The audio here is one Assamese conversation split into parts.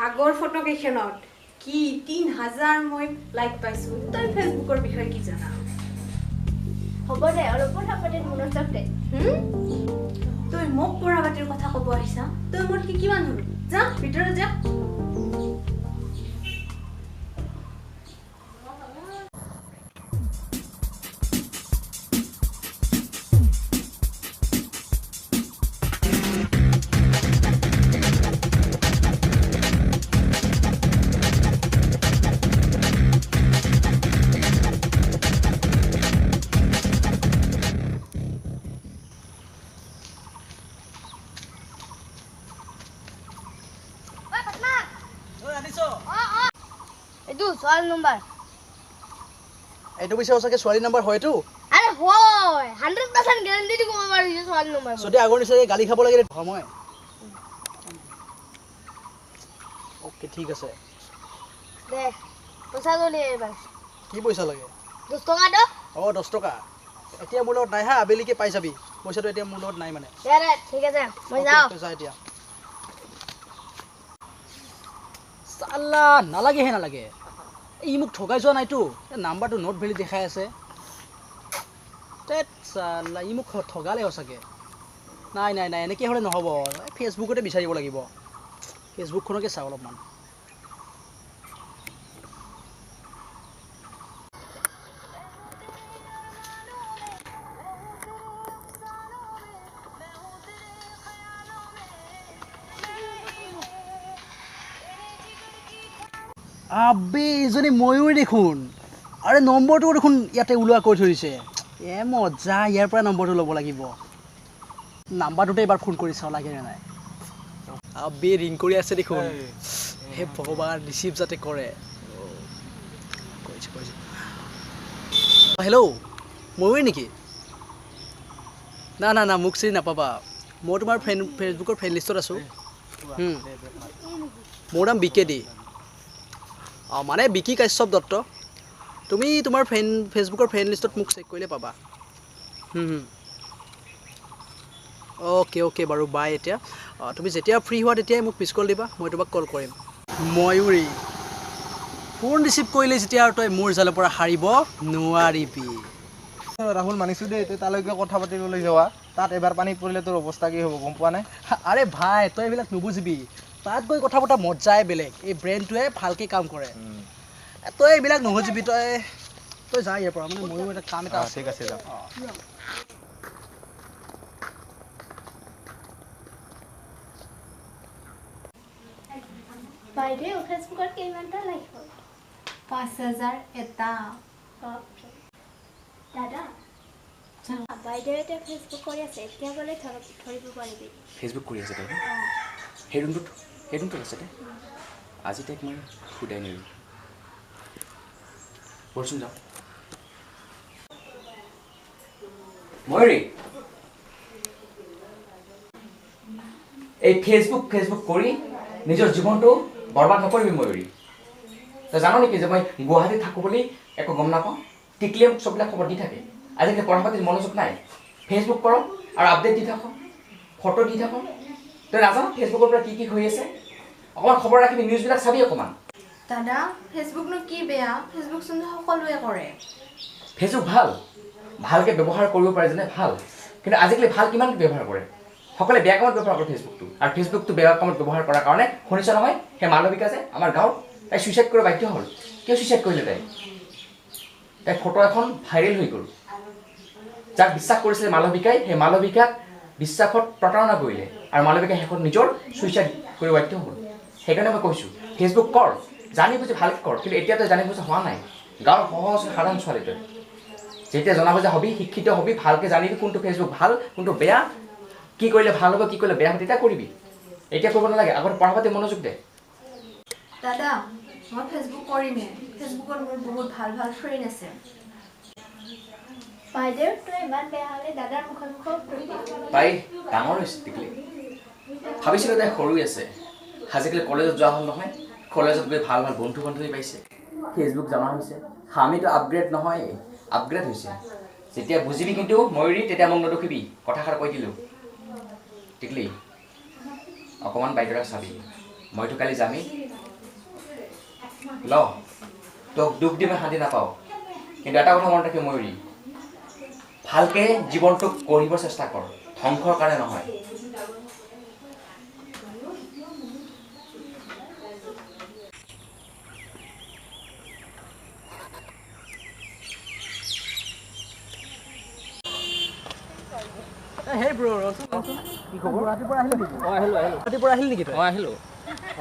আগৰ ফটো কেইখনত কি 3000 মই লাইক পাইছো তই ফেসবুকৰ বিষয়ে কি জানা হ'ব দে অলপ কথা পাতি মনোযোগ দে তই মোক পঢ়া বাতিৰ কথা ক'ব আহিছা তই মোৰ কি কিমান হ'ল যা ভিতৰত যা এইটো ছোৱালী নম্বৰ এইটো পিছে সঁচাকৈ ছোৱালী নম্বৰ হয়তো আৰে হয় 100% গ্যাৰান্টি দি ক'ব পাৰি যে ছোৱালী নম্বৰ যদি আগৰ নিচিনাকৈ গালি খাব লাগে সময় অ'কে ঠিক আছে দে পইচা লৈ এবাৰ কি পইচা লাগে 10 টকা দে অঁ 10 টকা এতিয়া মোৰ লগত নাই হা আবেলিকে পাই যাবি পইচাটো এতিয়া মোৰ লগত নাই মানে দে ঠিক আছে মই যাওঁ যা এতিয়া চাল্লা নালাগেহে নালাগে ই মোক ঠগাই যোৱা নাইতো নাম্বাৰটো নট ভেলি দেখাই আছে চাল্লা ই মোক ঠগালে সঁচাকৈ নাই নাই নাই এনেকৈ হ'লে নহ'ব ফেচবুকতে বিচাৰিব লাগিব ফেচবুকখনকে চাওঁ অলপমান আবে এইজনী ময়ূৰী দেখোন আৰে নম্বৰটো দেখোন ইয়াতে ওলোৱা কৰি থৈ দিছে মজা ইয়াৰ পৰা নম্বৰটো ল'ব লাগিব নাম্বাৰটোতে এবাৰ ফোন কৰি চাওঁ লাগেনে নাই আবে ৰিং কৰি আছে দেখোন হে ভগৱান ৰিচিভ যাতে কৰে হেল্ল' ময়ূৰী নেকি না না না মোক চিনি নাপাবা মই তোমাৰ ফেচবুকৰ ফ্ৰেণ্ড লিষ্টত আছোঁ মোৰ নাম বিকে দি মানে বিকি কাশ্যপ দত্ত তুমি তোমাৰ ফেচবুকৰ ফ্ৰেণ্ড লিষ্টত মোক চেক কৰিলে পাবা অ'কে অ'কে বাৰু বাই এতিয়া তুমি যেতিয়া ফ্ৰী হোৱা তেতিয়াই মোক মিছ কল দিবা মই তোমাক কল কৰিম ময়ূৰী ফোন ৰিচিভ কৰিলে যেতিয়া আৰু তই মোৰ জালৰ পৰা সাৰিব নোৱাৰিবি ৰাহুল মানিছোঁ দেই তই তালৈকে কথা পাতিবলৈ যোৱা তাত এবাৰ পানীত পৰিলে তোৰ অৱস্থা কি হ'ব গম পোৱা নাই আৰে ভাই তই এইবিলাক নুবুজিবি তাত গৈ কথা পতা মজাই বেলেগ এই ব্ৰেইনটোৱে ভালকৈ কাম কৰে তই এইবিলাক নুবুজিবি তই যা ইয়াৰ পৰা মানে ময়ো এটা কাম এটা ঠিক আছে যা বাইদেউ ফেচবুকত কিমানটা লাইক হ'ল 5000 এটা দাদা বাইদেউ এতিয়া ফেচবুক কৰি আছে এতিয়া বোলে ধৰিব পাৰিবি ফেচবুক কৰি আছে তাই সেই ৰুমটোত আছে তাই আজি তাইক মই সুধাই নিলোঁ বলচোন যাওঁ ময়ূৰী এই ফেচবুক কৰি নিজৰ জীৱনটো বৰবাদ নকৰিবি ময়ূৰী তই জানো নেকি যে মই গুৱাহাটীত থাকোঁ বুলি একো গম নাপাওঁ টিকলিয়ে মোক চববিলাক খবৰ দি থাকে আজিকালি পঢ়া পাতিত মনোযোগ নাই ফেচবুক কৰ আৰু আপডেট দি থাক ফটো দি থাক তই নাজানো ফেচবুকৰ পৰা কি হৈ আছে অকণমান খবৰ ৰাখিবি নিউজবিলাক চাবি অকণমান দাদা ফেচবুকনো কি বেয়া ফেচবুক চোন সকলোৱে কৰে ফেচবুক ভালকৈ ব্যৱহাৰ কৰিব পাৰে যেনে ভাল কিন্তু আজিকালি ভাল কিমান ব্যৱহাৰ কৰে সকলোৱে বেয়া কামত ব্যৱহাৰ কৰে ফেচবুকটো আৰু ফেচবুকটো বেয়া কামত ব্যৱহাৰ কৰাৰ কাৰণে শুনিছ নহয় সেই মালবিকা যে আমাৰ গাঁৱত তাই ছুইচাইড কৰিব বাধ্য হ'ল কিয় ছুইচাইড কৰিলে তাই ফটো এখন ভাইৰেল হৈ গ'ল যাক বিশ্বাস কৰিছিলে মালবিকাই সেই মালবিকাক বিশ্বাসত প্ৰতাৰণা কৰিলে আৰু মালবিকাই শেষত নিজৰ ছুইচাইড কৰিব বাধ্য হ'ল সেইকাৰণে মই কৈছোঁ ফেচবুক কৰ জানি বুজি ভালকৈ কৰ কিন্তু এতিয়া তই জানি বুজি হোৱা নাই গাঁৱৰ সহজ সাধাৰণ ছোৱালী তই যেতিয়া জনা বুজা হবি শিক্ষিত হবি ভালকৈ জানিবি কোনটো ফেচবুক ভাল কোনটো বেয়া কি কৰিলে ভাল হ'ব কি কৰিলে বেয়া হ'ব তেতিয়া কৰিবি এতিয়া কৰিব নালাগে আগত পঢ়া পাতি মনোযোগ দে দাদা মই ফেচবুক কৰিমে ফেচবুকত মোৰ বহুত ভাল ভাল ফ্ৰেণ্ড আছে বাইদেউ তই ইমান বেয়া হ'লে দাদাৰ মুখত তাই ডাঙৰ হৈছে টিকলি ভাবিছিলোঁ তাই সৰু আছে আজিকালি কলেজত যোৱা হ'ল নহয় কলেজত গৈ ভাল ভাল বন্ধু বান্ধৱী পাইছে ফেচবুক জমা হৈছে আমিতো আপগ্ৰেড নহয় আপগ্ৰেড হৈছে যেতিয়া বুজিবি কিন্তু ময়ূৰী তেতিয়া মোক নদুখিবি কথাষাৰ কৈ দিলোঁ টিকলি অকণমান বাইদেউক চাবি মইতো কালি যামেই ল তোক দুখ দি মই শান্তি নাপাওঁ কিন্তু এটা কথা মনত ৰাখি ময়ূৰী ভালকে জীৱনটোক কৰিব চেষ্টা কৰ ধ্বংসৰ কাৰণে নহয় হে ব্ৰ ৰচোন কি খবৰ গুৱাহাটীৰ পৰা আহিলে নেকি গুৱাহাটীৰ পৰা আহিল নেকি তই আহিলোঁ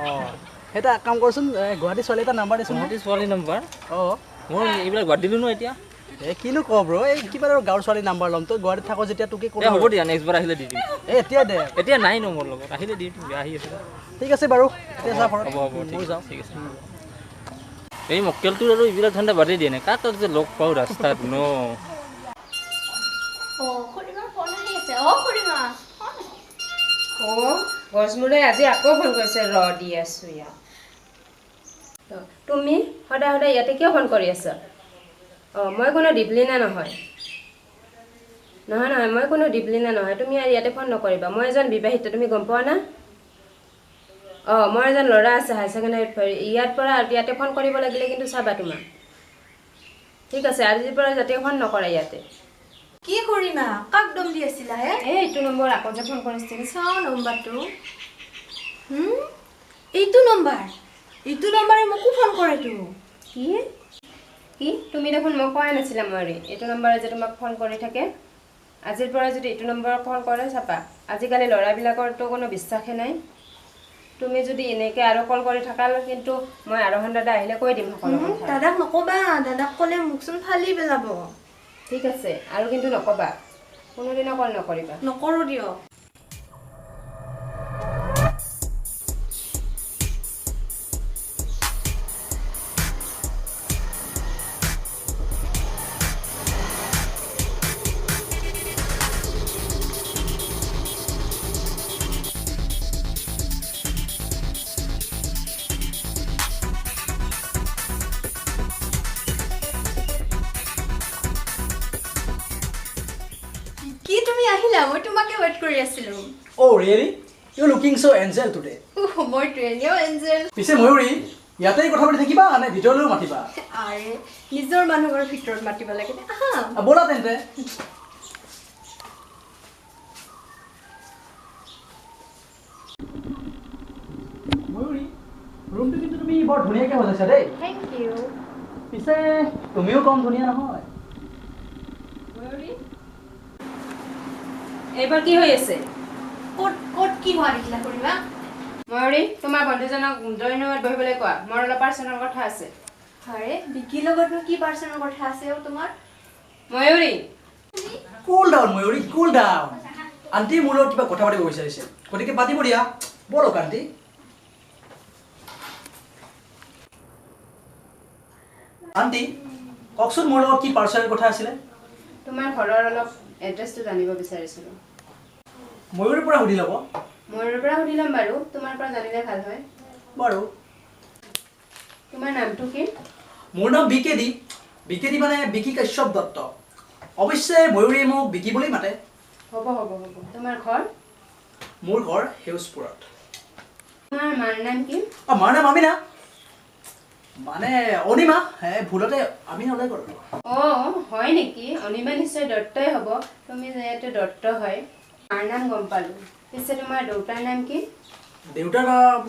অঁ এটা কাম কৰচোন গুৱাহাটী ছোৱালী এটা নাম্বাৰ দেচোন গুৱাহাটী ছোৱালী নম্বৰ অঁ মোৰ এইবিলাক বাদ দিলোঁ ন এতিয়া এই কিনো কওঁ ব্ৰ এই কিবা আৰু গাঁৱৰ ছোৱালী নাম্বাৰ ল'ম তই গুৱাহাটীত থাকো যেতিয়া তোকে এই হ'ব দিয়া নেক্সট বাৰ আহিলে দি দিম এই এতিয়া দে এতিয়া নাই ন মোৰ লগত আহিলে দি দিম আহি আছে ঠিক আছে বাৰু এতিয়া যা ঘৰত হ'ব হ'ব ময়ো যাওঁ ঠিক আছে এই মক্কেলটোৰ আৰু এইবিলাক ধান্দা বাদেই দিয়ে নাই কাক কাক যে লগ পাওঁ ৰাস্তাত ন খুৰীমাৰ ফোন আহি আছে খুৰীমা গছমূৰে আজি আকৌ ফোন কৰিছে ৰ দি আছোঁ ইয়াত তুমি সদায় সদায় ইয়াতে কিয় ফোন কৰি আছা মই কোনো দীপলিনা নহয় নহয় মই কোনো দীপলিনা নহয় তুমি আৰু ইয়াতে ফোন নকৰিবা মই এজন বিবাহিত তুমি গম পোৱা না মোৰ এজন ল'ৰা আছে হায়াৰ ছেকেণ্ডেৰীত পঢ়ি ইয়াৰ পৰা ইয়াতে ফোন কৰিব লাগিলে কিন্তু চাবা তোমাক ঠিক আছে আজিৰ পৰা যাতে ফোন নকৰা ইয়াতে কি কৰিমা কাক দম দি আছিলা হে এইটো নম্বৰ আকৌ যে ফোন কৰিছিল চাওঁ নম্বৰটো এইটো নম্বৰে মোকো ফোন কৰেতো কি কি তুমি দেখোন মোক কোৱাই নাছিলা ময়ূৰী এইটো নম্বৰে যে তোমাক ফোন কৰি থাকে আজিৰ পৰা যদি এইটো নম্বৰত ফোন কৰে চাপা আজিকালি ল'ৰাবিলাকৰতো কোনো বিশ্বাসে নাই তুমি যদি এনেকৈ আৰু কল কৰি থাকা কিন্তু মই আৰোহণ দাদা আহিলে কৈ দিম সকলো কথা দাদাক নকবা দাদাক ক'লে মোকচোন ফালি পেলাব ঠিক আছে আৰু কিন্তু নকবা কোনোদিনা কল নকৰিবা নকৰোঁ দিয়ক কি তুমি আহিলা মই তোমাকে ৱেইট কৰি আছিলো অ' ৰিয়েলি ইউ লুকিং ছ' এঞ্জেল টুডে মইতো এনেও এঞ্জেল পিছে ময়ূৰী ইয়াতেই কথা পাতি থাকিবা নে ভিতৰলৈও মাতিবা আৰে নিজৰ মানুহৰ ভিতৰত মাতিব লাগে আহা ব'লা তেন্তে ময়ূৰী ৰুমটো কিন্তু তুমি বৰ ধুনীয়াকৈ সজাইছা দেই থেংক ইউ পিছে তুমিও কম ধুনীয়া নহয় এইবাৰ কি হৈ আছে ক'ত কি হোৱা দেখিলা কৰিবা ময়ূৰী তোমাৰ বন্ধুজনক ড্ৰয়িং ৰুমত বহিবলৈ কোৱা মোৰ অলপ পাৰ্চনেল কথা আছে আৰে বিকিৰ লগতনো কি পাৰ্চনেল কথা আছে তোমাৰ ময়ূৰী কুল ডাউন ময়ূৰী কুল ডাউন আণ্টি মোৰ লগত কিবা কথা পাতিব বিচাৰিছে গতিকে পাতিব দিয়া ব'লক আণ্টি আণ্টি কওকচোন মোৰ লগত কি পাৰ্চনেল কথা আছিলে তোমাৰ ঘৰৰ অলপ এড্ৰেছটো জানিব বিচাৰিছিলোঁ ময়ূৰীৰ পৰা সুধি ল'ব মোৰ পৰা সুধি ল'ম বাৰু তোমাৰ পৰা জানিলে ভাল হয় বাৰু তোমাৰ নামটো কি মোৰ নাম বিকেডি মানে বিকি কাশ্যপ দত্ত অৱশ্যে ময়ূৰীয়ে মোক বিকি বুলি মাতে হ'ব তোমাৰ ঘৰ মোৰ ঘৰ সেউজপুৰত তোমাৰ মাৰ নাম কি মাৰ নাম আমিনা মানে অনিমা ভুলতে আমি ওলাই গ'লো হয় নেকি অনিমা নিশ্চয় দত্তই হ'ব তুমি যিহেতু দত্ত হয় মাৰ নাম গম পালোঁ পিছে তোমাৰ দেউতাৰ নাম কি দেউতাৰ নাম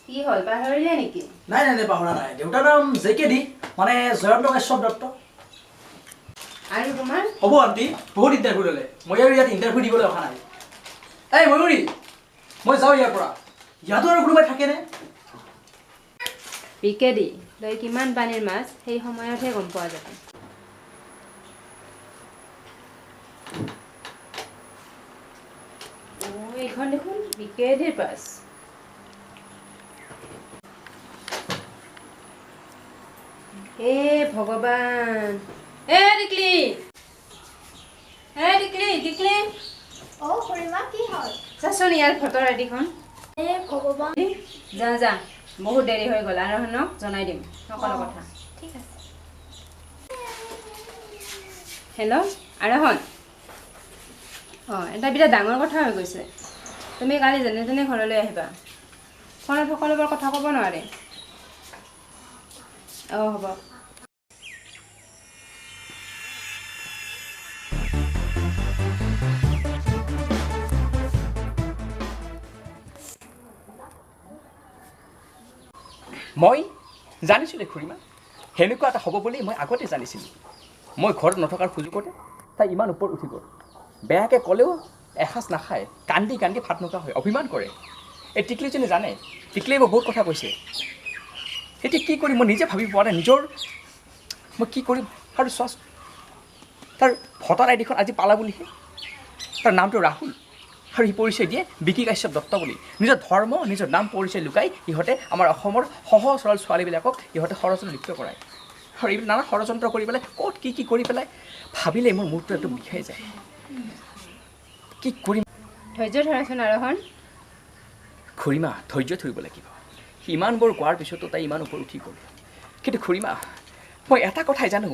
কি হ'ল পাহৰিলে নেকি নাই পাহৰা নাই দেউতাৰ নাম জেকেডি মানে জয়ন্ত কাশ্যপ দত্ত আৰু তোমাৰ হ'ব আণ্টি বহুত ইণ্টাৰভিউ ল'লে মই আৰু ইয়াত ইণ্টাৰভিউ দিবলৈ অহা নাই এই ময়ূৰী মই যাওঁ ইয়াৰ পৰা ইয়াতো আৰু কোনোবাই থাকেনে বিকেডি লৈ কিমান পানীৰ মাছ সেই সময়তহে গম পোৱা যাব এইখন দেখোন বিকেডিৰ পাছ হে ভগৱান টিকলি খুৰীমা কি হ'ল চাচোন ইয়াৰ ফটোৰ আইডিখন ভগৱান যা বহুত দেৰি হৈ গ'ল আৰোহণক জনাই দিম সকলো কথা ঠিক আছে হেল্ল' আৰোহণ এটা বিৰাট ডাঙৰ কথা হৈ গৈছে তুমি কালি যেনে তেনে ঘৰলৈ আহিবা ফোনত সকলোবোৰ কথা ক'ব নোৱাৰে। অঁ হ'ব। মই জানিছিলোঁ খুৰীমা, সেনেকুৱা এটা হ'ব বুলি মই আগতে জানিছিলোঁ। মই ঘৰত নথকাৰ সুযোগতে তাই ইমান ওপৰত উঠি গ'ল। বেয়াকৈ ক'লেও এসাঁজ নাখায়, কান্দি কান্দি ভাত নোখোৱা হয়, অভিমান কৰে। এই টিকলিজনী জানে, টিকলিয়ে মোক বহুত কথা কৈছে। এতিয়া কি কৰিম মই নিজে ভাবি পোৱা নাই, মই কি কৰিম। আৰু চোৱাচোন, তাৰ ভোটাৰ আইডিখন আজি পালা বুলিহে। তাৰ নামটো ৰাহুল, আৰু সি পৰিচয় দিয়ে বিকি কাশ্যপ দত্ত বুলি। নিজৰ ধৰ্ম, নিজৰ নাম পৰিচয় লুকাই ইহঁতে আমাৰ অসমৰ সহজ সৰল ছোৱালীবিলাকক ইহঁতে ষড়যন্ত্ৰ লিপ্ত কৰায়। আৰু এইবিলাক নানা ষড়যন্ত্ৰ কৰি পেলাই ক'ত কি কৰি পেলাই ভাবিলে মোৰ মূৰটো একদম বিষাই যায়। কি কৰিম? ধৈৰ্য ধৰাচোন আৰোহণ। খুৰীমা, ধৈৰ্য ধৰিব লাগিব। ইমানবোৰ কোৱাৰ পিছতো তাই ইমান ওপৰত উঠি গ'ল। কিন্তু খুৰীমা, মই এটা কথাই জানো,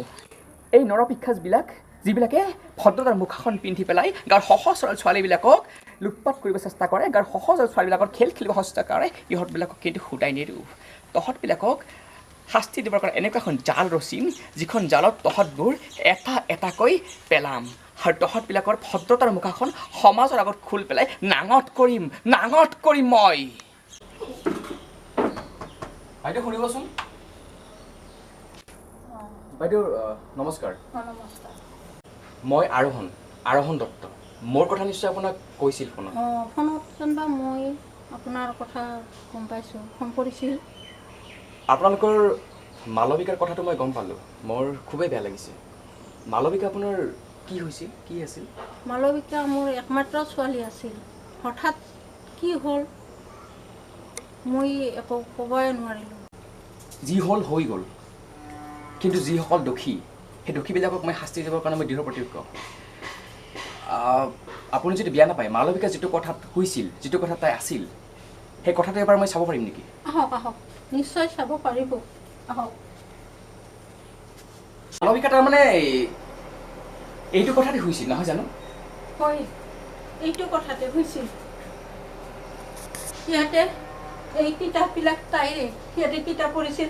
এই নৰপিশাচবিলাক যিবিলাকে ভদ্ৰতাৰ মুখাখন পিন্ধি পেলাই গাঁৱৰ সহজ সৰল ছোৱালীবিলাকক লুটপাট কৰিব চেষ্টা কৰে, গাঁৱৰ সহজ সৰল ছোৱালীবিলাকৰ খেল খেলিব চেষ্টা কৰে, ইহঁতবিলাকক কিন্তু সুদাই নিদিওঁ। তহঁতবিলাকক শাস্তি দিবৰ কাৰণে এনেকুৱা এখন জাল ৰচিম, যিখন জালত তহঁতবোৰ এটা এটাকৈ পেলাম। আৰু তহঁতবিলাকৰ ভদ্ৰতাৰ মুখাখন সমাজৰ আগত খুলি পেলাই নাঙঠ কৰিম মই। বাইদেউ শুনিবচোন। বাইদেউ নমস্কাৰ। মই আৰোহণ দত্ত। মোৰ কথা নিশ্চয় আপোনাক কৈছিল ফোনত। ফোনত যেনিবা মই আপোনাৰ কথা গম পাইছোঁ, ফোন কৰিছিল। আপোনালোকৰ মালবিকাৰ কথাটো মই গম পালোঁ। মোৰ খুবেই বেয়া লাগিছে। মালবিকা আপোনাৰ কি হৈছিল, কি আছিল? মালবিকা মোৰ একমাত্ৰ ছোৱালী আছিল। হঠাৎ কি হ'ল মই একো ক'বই নোৱাৰিলোঁ। যি হ'ল হৈ গ'ল, কিন্তু যিসকল দোষী, সেই দোষীবিলাকক মই শাস্তি দিবৰ কাৰণে মই দৃঢ় প্ৰতিজ্ঞ। আপুনি যদি বেয়া নাপায়, মালবিকা যিটো কথাত হৈছিল, যিটো কথাত তাই আছিল, সেই কথাটো এবাৰ মই চাব পাৰিম নেকি? আহক নিশ্চয় চাব পাৰিব, আহক। মালবিকা তাৰমানে এইটো কথাতে হৈছিল নহয় জানো? হয়, এইটো কথাতে হৈছিল। ইয়াতে এই কিতাপবিলাক তাইৰে, ইয়াতে কিতাপ পঢ়িছিল,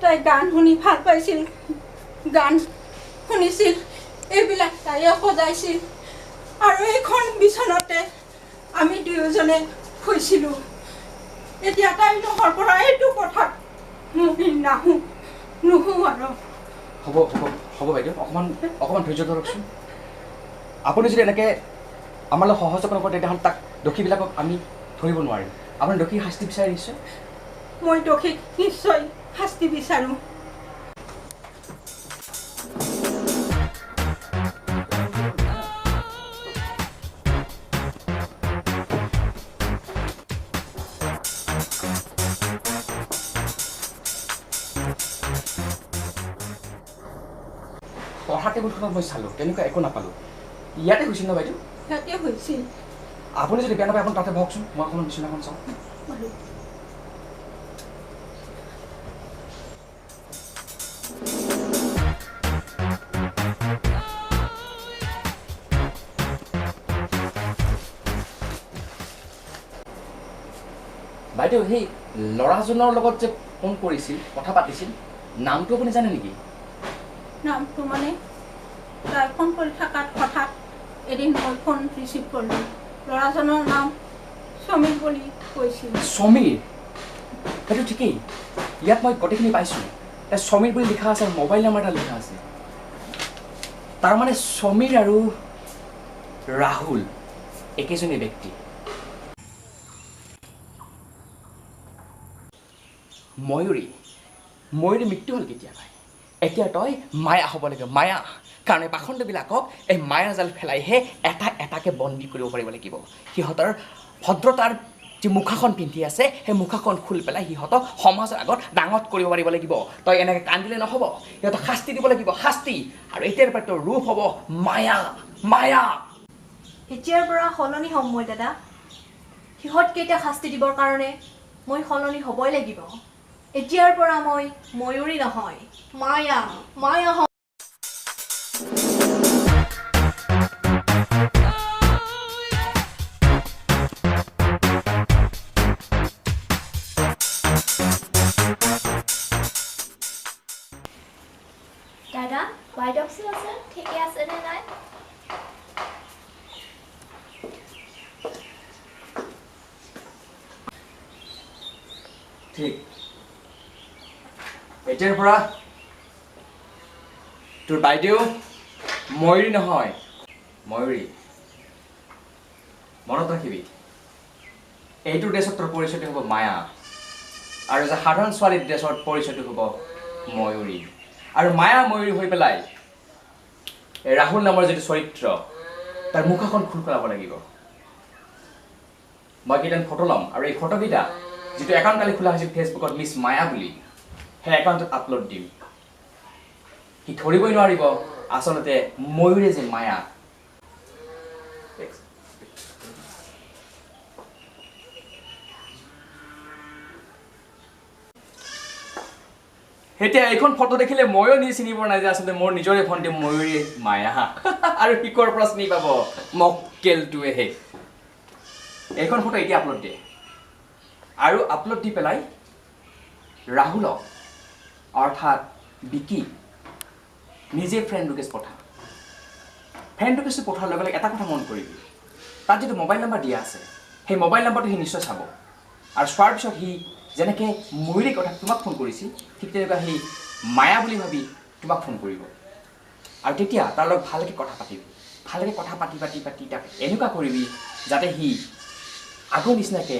তাই গান শুনি ভাল পাইছিল, গান শুনিছিল, এইবিলাক তাইয়ে সজাইছিল। আৰু এইখন বিচনাতে আমি দুয়োজনে শুইছিলোঁ। এতিয়া তাই নোহোৱাৰ পৰা এইটো কথাত মই নুশু আৰু। হ'ব বাইদেউ, অকণমান ধৈৰ্য ধৰকচোন। আপুনি যদি এনেকৈ আমাৰ লগত সহযোগ নকৰে, তেতিয়াহ'লে তাক দোষীবিলাকক আমি ধৰিব নোৱাৰিম। আপুনি দোষী শাস্তি বিচাৰে নিশ্চয়? মই দোষীক নিশ্চয় শাস্তি বিচাৰোঁ। পঢ়া টেবুলখনত মই চালোঁ, তেনেকুৱা একো নাপালোঁ। ইয়াতে হৈছিল ন বাইদেউ? ইয়াতে হৈছিল। আপুনি যদি বেয়া নাপায়, আপুনি তাতে বহকচোন, মই অকণমান বিচনাখন চাওঁ। বাইদেউ, সেই ল'ৰাজনৰ লগত যে ফোন কৰিছিল, কথা পাতিছিল, নামটো আপুনি জানে নেকি? নামটো মানে তাই ফোন কৰি থকাত হঠাৎ এদিন মই ফোন ৰিচিভ কৰিলোঁ। ল'ৰাজনৰ নাম সমীৰ বুলি কৈছিল। সমীৰ? সেইটো ঠিকেই, ইয়াত মই গোটেইখিনি পাইছোঁ। সমীৰ বুলি লিখা আছে, মোবাইল নাম্বাৰ এটা লিখা আছে। তাৰমানে সমীৰ আৰু ৰাহুল একেজনী ব্যক্তি। ময়ূৰী মৃত্যু হ'ল কেতিয়া পায়? এতিয়া তই মায়া হ'ব লাগিব, মায়া। কাৰণ এই পাখণ্ডবিলাকক এই মায়াৰ জাল ফেলাইহে এটা এটাকৈ বন্দী কৰিব পাৰিব লাগিব। সিহঁতৰ ভদ্ৰতাৰ যি মুখাখন পিন্ধি আছে, সেই মুখাখন খুলি পেলাই সিহঁতক সমাজৰ আগত ডাঙৰ কৰিব পাৰিব লাগিব। তই এনেকৈ কান্দিলে নহ'ব, সিহঁতক শাস্তি দিব লাগিব, শাস্তি। আৰু এতিয়াৰ পৰা তোৰ ৰূপ হ'ব মায়া। এতিয়াৰ পৰা সলনি হ'ম মই দাদা। সিহঁতকেইটা শাস্তি দিবৰ কাৰণে মই সলনি হ'বই লাগিব। এতিয়াৰ পৰা মই ময়ূৰী নহয়, মায়া হ'ম। ঠিক এতিয়াৰ পৰা তোৰ বাইদেউ ময়ূৰী নহয় ময়ূৰী মনত ৰাখিবি এইটো ড্ৰেছত তোৰ পৰিচয়টো হ'ব মায়া আৰু যে সাধাৰণ ছোৱালীৰ ড্ৰেছত পৰিচয়টো হ'ব ময়ূৰী আৰু মায়া ময়ূৰী হৈ পেলাই এই ৰাহুল নামৰ যিটো চৰিত্ৰ তাৰ মুখাখন খোল খোলাব লাগিব মই কেইটামান ফটো ল'ম আৰু এই ফটোকেইটা যিটো একাউণ্ট কালি খোলা হৈছিল ফেচবুকত মিছ মায়া বুলি সেই একাউণ্টত আপলোড দিম সি ধৰিবই নোৱাৰিব আচলতে ময়ূৰে যে মায়া এতিয়া এইখন ফটো দেখিলে ময়ো নিজে চিনিব নাই যে আচলতে মোৰ নিজৰে ভণ্টি ময়ূৰী মায়া আৰু শিকৰ পৰা চিনি পাব মক্কেলটোৱেহে এইখন ফটো এতিয়া আপলোড দিয়ে আৰু আপলোড দি পেলাই ৰাহুলক অৰ্থাৎ বিকি নিজে ফ্ৰেণ্ড ৰিকুৱেষ্ট পঠা ফ্ৰেণ্ড ৰিকুৱেষ্ট পঠোৱাৰ লগে লগে এটা কথা মন কৰিবি তাত যিটো মোবাইল নম্বৰ দিয়া আছে সেই মোবাইল নম্বৰটো সি নিশ্চয় চাব আৰু চোৱাৰ পিছত সি যেনেকৈ ময়ূৰী কথা তোমাক ফোন কৰিছিল ঠিক তেনেকুৱা সি মায়া বুলি ভাবি তোমাক ফোন কৰিব আৰু তেতিয়া তাৰ লগত ভালকৈ কথা পাতিবি ভালকৈ কথা পাতি পাতি পাতি তাক এনেকুৱা কৰিবি যাতে সি আগৰ নিচিনাকৈ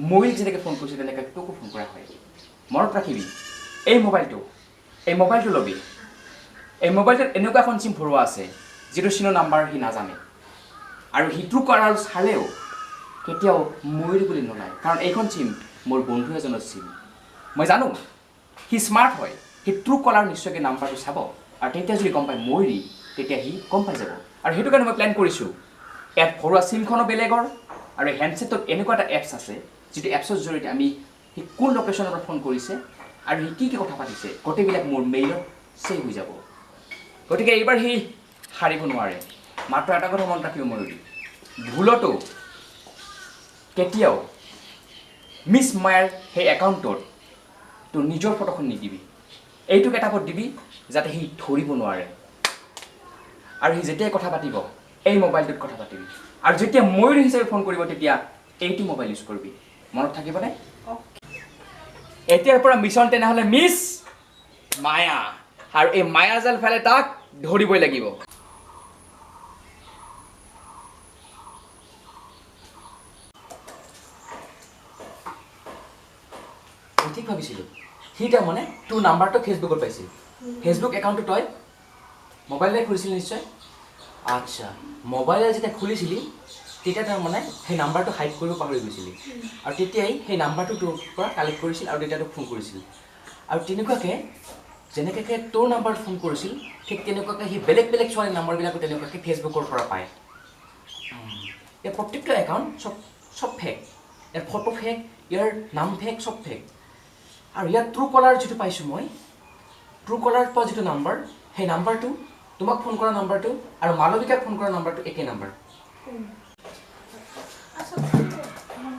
ময়ূৰীক যেনেকৈ ফোন কৰিছিল তেনেকৈ তোকো ফোন কৰা হয় মনত ৰাখিবি এই মোবাইলটো ল'বি এই মোবাইলটোত এনেকুৱা এখন চিম ভৰোৱা আছে যিটো চিনৰ নাম্বাৰ সি নাজানে আৰু সি ট্ৰু কলাৰ চালেও কেতিয়াও ময়ূৰী বুলি নোলায় কাৰণ এইখন চিম মোৰ বন্ধু এজনৰ চিম মই জানো সি স্মাৰ্ট হয় সি ট্ৰু কলাৰ নিশ্চয়কৈ নাম্বাৰটো চাব আৰু তেতিয়া যদি গম পায় ময়ূৰী তেতিয়া সি গম পাই যাব আৰু সেইটো কাৰণে মই প্লেন কৰিছোঁ এপ ভৰোৱা চিমখনো বেলেগৰ আৰু হেণ্ডছেটত এনেকুৱা এটা এপছ আছে যিটো এপছৰ জৰিয়তে আমি সি কোন লোকেশ্যনৰ পৰা ফোন কৰিছে আৰু সি কি কথা পাতিছে গোটেইবিলাক মোৰ মেইলত ছেভ হৈ যাব গতিকে এইবাৰ সি হাৰিব নোৱাৰে মাত্ৰ এটা কথা মনত ৰাখিব ময়ূৰী ভুলতো কেতিয়াও মিছ মায়াৰ সেই একাউণ্টত তোৰ নিজৰ ফটোখন নিদিবি এইটোক এটা পথ দিবি যাতে সি ধৰিব নোৱাৰে আৰু সি যেতিয়াই কথা পাতিব এই মোবাইলটোত কথা পাতিবি আৰু যেতিয়া ময়ূৰী হিচাপে ফোন কৰিব তেতিয়া এইটো মোবাইল ইউজ কৰিবি মনত থাকিবনে এতিয়াৰ পৰা মিছন তেনেহ'লে মিছ মায়া আৰু এই মায়াজাল ফেলে তাক ধৰিবই লাগিব ঠিক ভাবিছিলোঁ সি তাৰমানে তোৰ নাম্বাৰটো ফেচবুকত পাইছিল ফেচবুক একাউণ্টটো তই মোবাইলতে খুলিছিল নিশ্চয় আচ্ছা মোবাইলে যেতিয়া খুলিছিলি তেতিয়া তাৰমানে সেই নাম্বাৰটো হাইড কৰিব পাহৰি গৈছিলি আৰু তেতিয়াই সেই নাম্বাৰটো তোৰ পৰা কালেক্ট কৰিছিল আৰু তেতিয়া তোক ফোন কৰিছিল আৰু তেনেকুৱাকৈ যেনেকৈ তোৰ নাম্বাৰত ফোন কৰিছিল ঠিক তেনেকুৱাকৈ সি বেলেগ বেলেগ ছোৱালীৰ নাম্বাৰবিলাকো তেনেকুৱাকৈ ফেচবুকৰ পৰা পায় ইয়াৰ প্ৰত্যেকটো একাউণ্ট চব ফেক ইয়াৰ ফটো ফেক ইয়াৰ নাম ফেক চব ফেক আৰু ইয়াত ট্ৰু কলাৰ যিটো পাইছোঁ মই ট্ৰু কলাৰ পৰা যিটো নাম্বাৰ সেই নাম্বাৰটো তোমাক ফোন কৰা নাম্বাৰটো আৰু মালবিকাক ফোন কৰা নাম্বাৰটো একেই নাম্বাৰ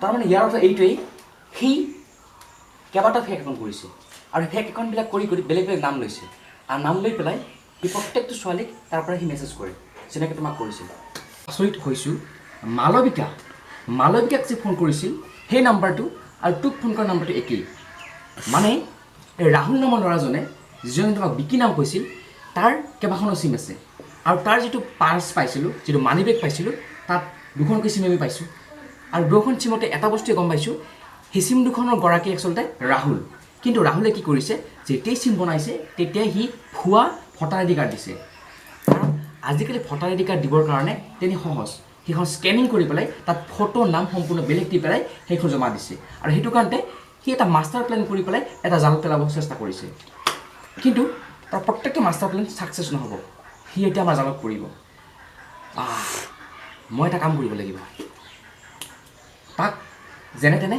তাৰমানে ইয়াৰ অৰ্থ এইটোৱেই সি কেইবাটাও ফেক একাউণ্ট কৰিছে আৰু ফেক একাউণ্টবিলাক কৰি কৰি বেলেগ বেলেগ নাম লৈছে আৰু নাম লৈ পেলাই সি প্ৰত্যেকটো ছোৱালীক তাৰ পৰা সি মেছেজ কৰে যেনেকৈ তোমাক কৰিছিল আচৰিত হৈছোঁ মালবিকাক যে ফোন কৰিছিল সেই নাম্বাৰটো আৰু তোক ফোন কৰা নাম্বাৰটো একেই মানে এই ৰাহুল নামৰ ল'ৰাজনে যিজনে তোমাক বিকি নাম কৈছিল তাৰ কেইবাখনো চিম আছে আৰু তাৰ যিটো পাৰ্চ পাইছিলোঁ যিটো মানি বেগ পাইছিলোঁ তাত দুখনকৈ চিম আমি পাইছোঁ আৰু দুখন চিমতে এটা বস্তুৱে গম পাইছোঁ সেই চিম দুখনৰ গৰাকী আচলতে ৰাহুল কিন্তু ৰাহুলে কি কৰিছে যেতিয়াই চিম বনাইছে তেতিয়াই সি ভুৱা ভোটাৰ আই ডি কাৰ্ড দিছে কাৰণ আজিকালি ভোটাৰ আই ডি কাৰ্ড দিবৰ কাৰণে তেনে সহজ সেইখন স্কেনিং কৰি পেলাই তাত ফটো নাম সম্পূৰ্ণ বেলেগ দি পেলাই সেইখন জমা দিছে আৰু সেইটো কাৰণতে সি এটা মাষ্টাৰ প্লেন কৰি পেলাই এটা জাল পেলাব চেষ্টা কৰিছে কিন্তু তাৰ প্ৰত্যেকটো মাষ্টাৰ প্লেন ছাকচেছ নহ'ব সি এতিয়া আমাৰ জালত পৰিব মই এটা কাম কৰিব লাগিব তাক যেনে তেনে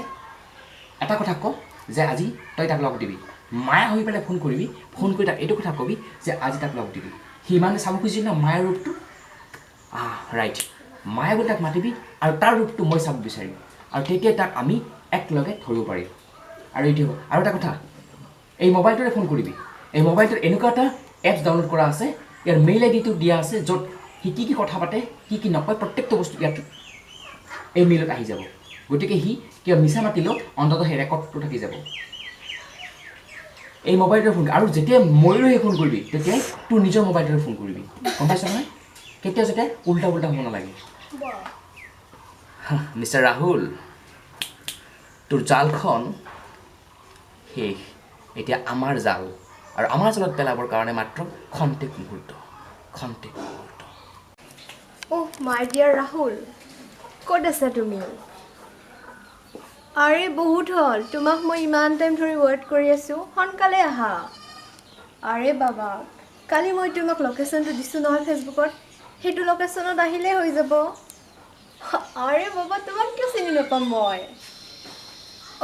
এটা কথা ক যে আজি তই তাক লগ দিবি মায়া হৈ পেলাই ফোন কৰিবি ফোন কৰি তাক এইটো কথা ক'বি যে আজি তাক লগ দিবি সি ইমানে চাব খুজিছিল ন মায়াৰ ৰূপটো ৰাইট মায়া বুলি তাক মাতিবি আৰু তাৰ ৰূপটো মই চাব বিচাৰিম আৰু তেতিয়া তাক আমি একেলগে ধৰিব পাৰিম আৰু এইটো হ'ব আৰু এটা কথা এই মোবাইলটোৰে ফোন কৰিবি এই মোবাইলটোত এনেকুৱা এটা এপছ ডাউনলোড কৰা আছে ইয়াৰ মেইল আই ডিটো দিয়া আছে য'ত সি কি কথা পাতে কি নকয় প্ৰত্যেকটো বস্তু ইয়াত এই মেইলত আহি যাব গতিকে সি কিবা মিছা মাতিলেও অন্ততঃ সেই ৰেকৰ্ডটো থাকি যাব। এই মোবাইলটোৱে ফোন আৰু যেতিয়া ময়ূৰে ফোন কৰিবি তেতিয়াই তোৰ নিজৰ মোবাইলটোৰে ফোন কৰিবি, গম পাইছ নহয়? কেতিয়াও যাতে উল্টা উল্টা হ'ব নালাগে। মিষ্টাৰ ৰাহুল, তোৰ জালখন শেষ। এতিয়া আমাৰ জাল, আৰু আমাৰ জালত পেলাবৰ কাৰণে মাত্ৰ খন্তেক মুহূৰ্ত। অহ মাই ডিয়াৰ ৰাহুল, ক'ত আছা তুমি? আৰে বহুত হ'ল, তোমাক মই ইমান টাইম ধৰি ৱেইট কৰি আছোঁ, সোনকালে আহা। আৰে বাবা, কালি মই তোমাক লোকেশ্যনটো দিছোঁ নহয় ফেচবুকত, সেইটো লোকেশ্যনত আহিলেই হৈ যাব। আৰে বাবা, তোমাক কিয় চিনি নাপাম মই?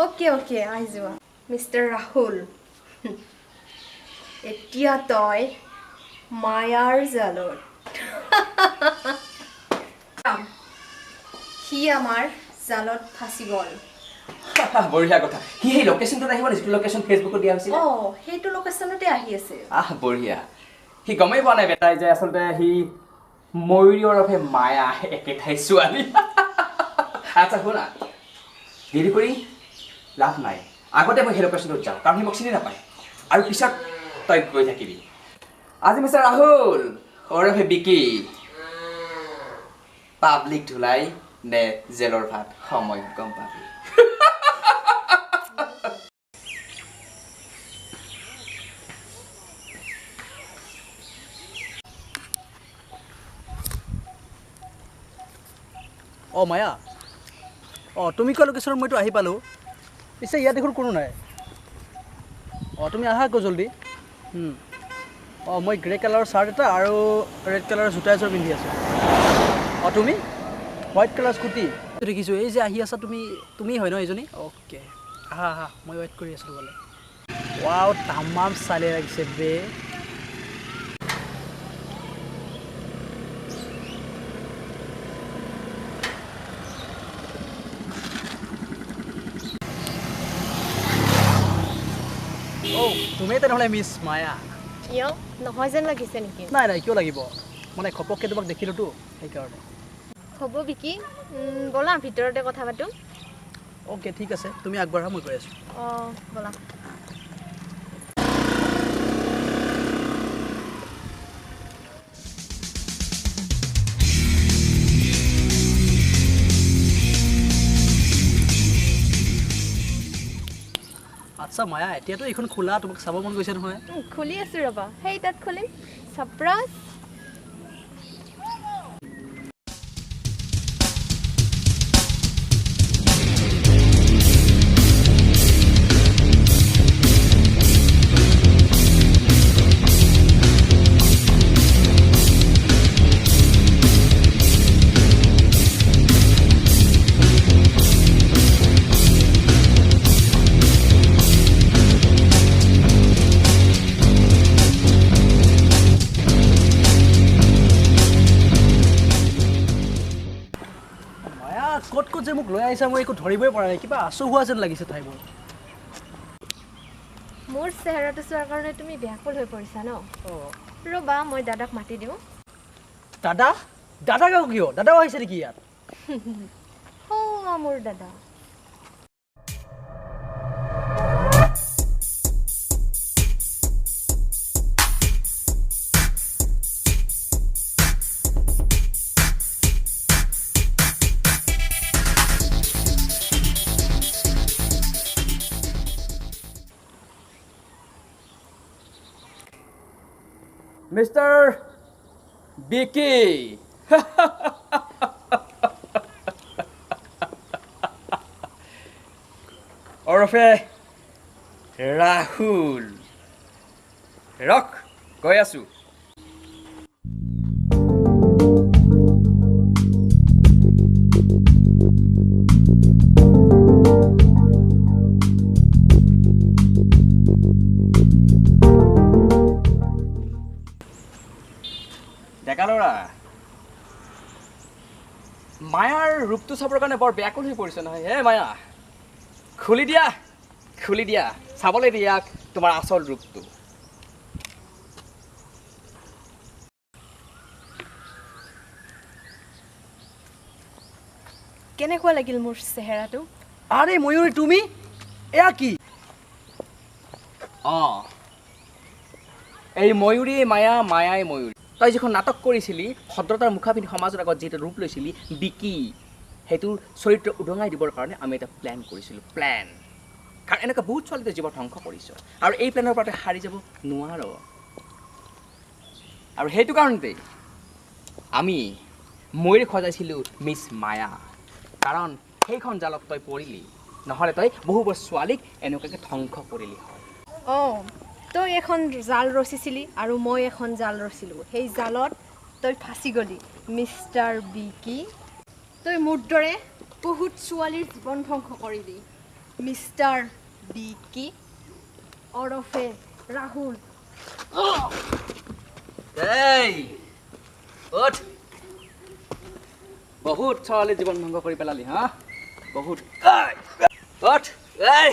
অ'কে আহি যোৱা। মিষ্টাৰ ৰাহুল, এতিয়া তই মায়াৰ জালত। সি আমাৰ জালত ফাঁচি গ'ল। বঢ়িয়া কথা। সি সেই লোকেশ্যনটোত আহিব, যিটো লোকেশ্যন ফেচবুকত দিয়া হৈছিল। সেইটো লোকেশ্যনতে আহি আছে। বঢ়িয়া। সি গমেই পোৱা নাই বেটাই যে আচলতে সি ময়ূৰী ওৰফে মায়া একেঠাই ছোৱালী। আচ্ছা শুনা, দেৰি কৰি লাভ নাই, আগতে মই সেই লোকেশ্যনটোত যাওঁ, কাৰণ সি মোক চিনি নাপায়, আৰু পিছত তই গৈ থাকিবি। আজি মিষ্টাৰ ৰাহুল ওৰফে বিকি, পাব্লিক ধুলাই নে জেলৰ ভাত সময়ত গম পাবি। মায়া, তুমি কোৱা লোকেশ্যনত মইতো আহি পালোঁ, পিছে ইয়াত দেখোন কোনো নাই। তুমি আহা আকৌ জল্দি। মই গ্ৰে কালাৰৰ চাৰ্ট এটা আৰু ৰেড কালাৰৰ জোতা এযোৰ পিন্ধি আছোঁ। তুমি হোৱাইট কালাৰ স্কুটি দেখিছোঁ, এই যে আহি আছা তুমি হয় ন এইজনী? অ'কে, আহা মই ৱেইট কৰি আছোঁ বোলে। ৱাও, তামাম চালি লাগিছে বে। তুমি তেনেহ'লে মিছ মায়া? কিয় নহয় যেন লাগিছে নেকি? নাই কিয় লাগিব, মানে ঘপককৈ তোমাক দেখিলোঁতো সেইকাৰণে। হ'ব বিকি, ব'লা ভিতৰতে কথা পাতোঁ। অ'কে ঠিক আছে, তুমি আগবাঢ়া, মই গৈ আছোঁ। ব'লা। আচ্ছা মায়া, এতিয়াতো এইখন খোলা, তোমাক চাব মন গৈছে নহয়? খুলি আছোঁ ৰ'বা, সেই তাত খুলিম। ছাৰপ্ৰাইজ। ক'ত যে মোক লৈ আহিছা, মই একো ধৰিবই পৰা নাই, কিবা আচহুৱা যেন লাগিছে ঠাইবোৰ। মোৰ চেহেৰাটো চোৱাৰ কাৰণে তুমি ব্যাকুল হৈ পৰিছা ন? ৰ'বা, মই দাদাক মাতি দিওঁ। দাদাক আকৌ কিয়? দাদাও আহিছে নেকি ইয়াত? মোৰ দাদা। মিষ্টাৰ বিকি, ওৰফে ৰাহুল, ৰখ গৈ আছোঁ। ডেকা ল'ৰা, মায়াৰ ৰূপটো চাবৰ কাৰণে বৰ ব্যাকুল হৈ পৰিছে নহয়। হে মায়া, খুলি দিয়া, চাবলৈ দিয়াক তোমাৰ আচল ৰূপটো। কেনেকুৱা লাগিল মোৰ চেহেৰাটো? আৰে ময়ূৰী তুমি এয়া কি? এই ময়ূৰী মায়া মায়াই ময়ূৰী তই যিখন নাটক কৰিছিলি ভদ্ৰতাৰ মুখাপিন্ধি সমাজৰ আগত যিটো ৰূপ লৈছিলি বিকি সেইটোৰ চৰিত্ৰ উদঙাই দিবৰ কাৰণে আমি এটা প্লেন কৰিছিলোঁ প্লেন কাৰণ এনেকুৱা বহুত ছোৱালীতে জীৱন ধ্বংস কৰিছ আৰু এই প্লেনৰ পৰা তই হাৰি যাব নোৱাৰ আৰু সেইটো কাৰণতেই আমি ময়ূৰীক সজাইছিলোঁ মিছ মায়া কাৰণ সেইখন জালত তই পৰিলি নহ'লে তই বহুবোৰ ছোৱালীক এনেকুৱাকৈ ধ্বংস কৰিলি হয় তই এখন জাল ৰচিছিলি আৰু মই এখন জাল ৰচিলোঁ সেই জালত তই ফাঁচি গলি মিষ্টাৰ বিকি তই মোৰ দৰে বহুত ছোৱালীৰ জীৱন ধ্বংস কৰিলি মিষ্টাৰ বিকি ওৰফে ৰাহুল এই উঠ বহুত ছোৱালী জীৱন ধ্বংস কৰি পেলালি হা বহুত উঠ এই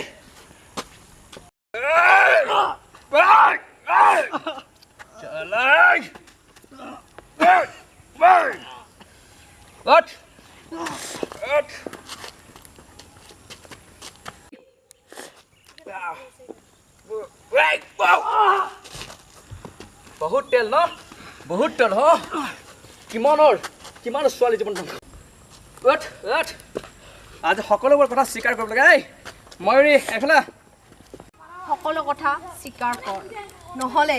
উঠ উঠ বহুত তেল ন বহুত তেল হ কিমানৰ ছোৱালী জীৱন ধ্বংস উঠ উঠ আজি সকলোবোৰ কথা স্বীকাৰ কৰিব লাগে এই ময়ূৰী এফালে সকলো কথা স্বীকাৰ কৰ নহ'লে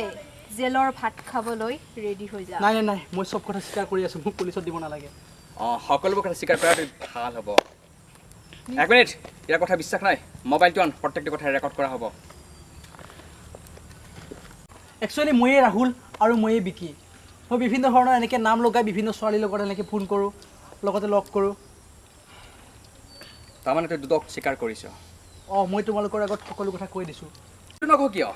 জেলৰ ভাত খাবলৈ ৰেডি হৈ যা নাই নাই নাই মই চব কথা স্বীকাৰ কৰি আছোঁ মোক পুলিচত দিব নালাগে সকলোবোৰ কথা স্বীকাৰ কৰাটো ভাল হ'ব এক মিনিট ইয়াৰ কথা বিশ্বাস নাই মোবাইলটো আন প্ৰত্যেকটো কথা ৰেকৰ্ড কৰা হ'ব একচুৱেলি ময়ে ৰাহুল আৰু ময়ে বিকি মই বিভিন্ন ধৰণৰ এনেকৈ নাম লগাই বিভিন্ন ছোৱালীৰ লগত এনেকৈ ফোন কৰোঁ লগতে লগ কৰোঁ তাৰমানে তই দুদক স্বীকাৰ কৰিছ মই তোমালোকৰ আগত সকলো কথা কৈ দিছোঁ এইটো নকওঁ কিয়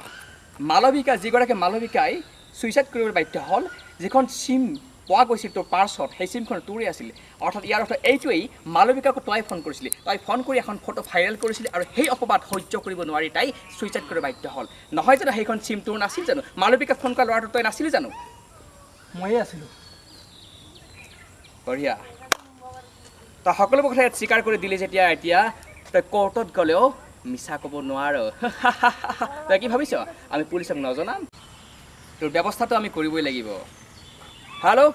মালবিকা যিগৰাকী মালবিকাই ছুইচাইড কৰিবলৈ বাধ্য হ'ল যিখন চিম পোৱা গৈছিল তোৰ পাৰ্চত সেই চিমখন তোৰে আছিল অৰ্থাৎ ইয়াৰ অৰ্থ এইটোৱেই মালবিকাক তই ফোন কৰিছিলি তই ফোন কৰি এখন ফটো ভাইৰেল কৰিছিলি আৰু সেই অপবাদ সহ্য কৰিব নোৱাৰি তাই ছুইচাইড কৰিব বাধ্য হ'ল নহয় জানো সেইখন চিম তোৰ নাছিল জানো মালবিকাক ফোন কৰা ল'ৰাটো তই নাছিলি জানো ময়ে আছিলোঁ বঢ়িয়া তই সকলোবোৰ কথা ইয়াত স্বীকাৰ কৰি দিলি যেতিয়া এতিয়া তই কোৰ্টত গ'লেও মিছা ক'ব নোৱাৰ তই কি ভাবিছ আমি পুলিচক নজনাম তোৰ ব্যৱস্থাটো আমি কৰিবই লাগিব হেল্ল'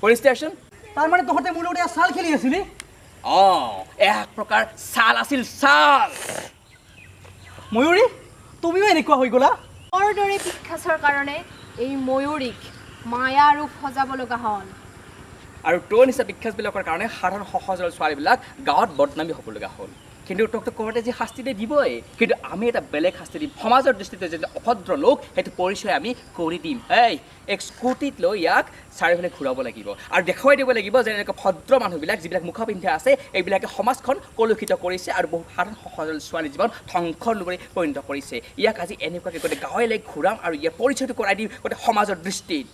পুলিচ ষ্টেচন তাৰমানে তহঁতে মোৰ লগত চাল খেলি আছিলি এক প্ৰকাৰ ছাল আছিল ছাল ময়ূৰী তুমিও এনেকুৱা হৈ গ'লা মোৰ দৰে পিখাচৰ কাৰণে এই ময়ূৰীক মায়া ৰূপ সজাব লগা হ'ল আৰু তোৰ নিচিনা বিখ্যাতবিলাকৰ কাৰণে সাধাৰণ সহজ ছোৱালীবিলাক গাঁৱত বদনামী হ'ব লগা হ'ল কিন্তু তোকতো ক'ৰবাতে যি শাস্তি দিবই কিন্তু আমি এটা বেলেগ শাস্তি দিম সমাজৰ দৃষ্টিতে যেতিয়া অভদ্ৰ লোক সেইটো পৰিচয় আমি কৰি দিম এক স্কুটিত লৈ ইয়াক চাৰিওফালে ঘূৰাব লাগিব আৰু দেখুৱাই দিব লাগিব যে এনেকুৱা ভদ্ৰ মানুহবিলাক যিবিলাক মুখা পিন্ধা আছে এইবিলাকে সমাজখন কলুষিত কৰিছে আৰু বহুত সাধাৰণ সহজ ছোৱালী জীৱন ধ্বংসৰ লোকলৈ পৰিণত কৰিছে ইয়াক আজি এনেকুৱাকৈ গোটেই গাঁৱে লৈ ঘূৰাম আৰু ইয়াৰ পৰিচয়টো কৰাই দিম গোটেই সমাজৰ দৃষ্টিত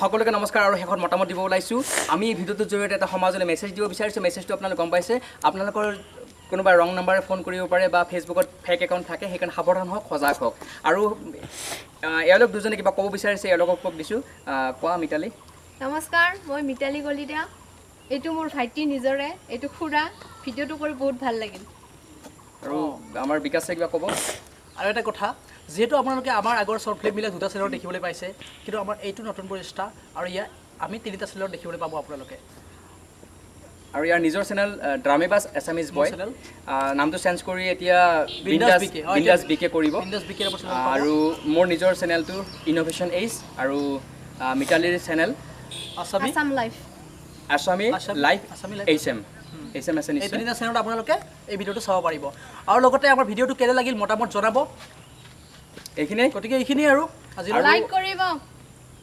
সকলোকে নমস্কাৰ আৰু শেষত মতামত দিব ওলাইছোঁ আমি এই ভিডিঅ'টোৰ জৰিয়তে এটা সমাজলৈ মেছেজ দিব বিচাৰিছোঁ মেছেজটো আপোনালোকে গম পাইছে আপোনালোকৰ কোনোবা ৰং নাম্বাৰে ফোন কৰিব পাৰে বা ফেচবুকত ফেক একাউণ্ট থাকে সেইকাৰণে সাৱধান হওক সজাগ হওক আৰু এওঁলোক দুজনে কিবা ক'ব বিচাৰিছে এওঁলোকক কক দিছোঁ কোৱা মিতালী নমস্কাৰ মই মিতালী কলিতা এইটো মোৰ ভাইটি নিজৰে এইটো খুৰা ভিডিঅ'টো কৰি বহুত ভাল লাগিল আৰু আমাৰ বিকাশে কিবা ক'ব আৰু এটা কথা যিহেতু আপোনালোকে আমাৰ আগৰ শ্বৰ্ট ফিল্মবিলাক দুটা চেনেলত দেখিবলৈ পাইছে কিন্তু আমাৰ এইটো নতুন প্ৰচেষ্টা আৰু ইয়াত আমি তিনিটা চেনেলত দেখিবলৈ পাব আপোনালোকে আৰু ইয়াৰ নিজৰ চেনেল ড্ৰামেবাজ এছামিজ বয় নামটো চেঞ্জ কৰি এতিয়া বিন্দাছ বিকে কৰিব আৰু মোৰ নিজৰ চেনেলটো ইন'ভেশ্যন এইচ আৰু মিতালীৰ channel Assam life Assamese life H M আছে এই নিশ্চয় তিনিটা চেনেলত আপোনালোকে এই ভিডিঅ'টো চাব পাৰিব আৰু লগতে আমাৰ ভিডিঅ'টো কেনে লাগিল মতামত জনাব এইখিনিয়ে গতিকে এইখিনিয়ে আৰু আজি লাইক কৰিব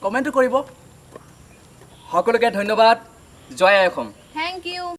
কমেণ্টো কৰিব সকলোকে ধন্যবাদ জয় আই অসম থেংক ইউ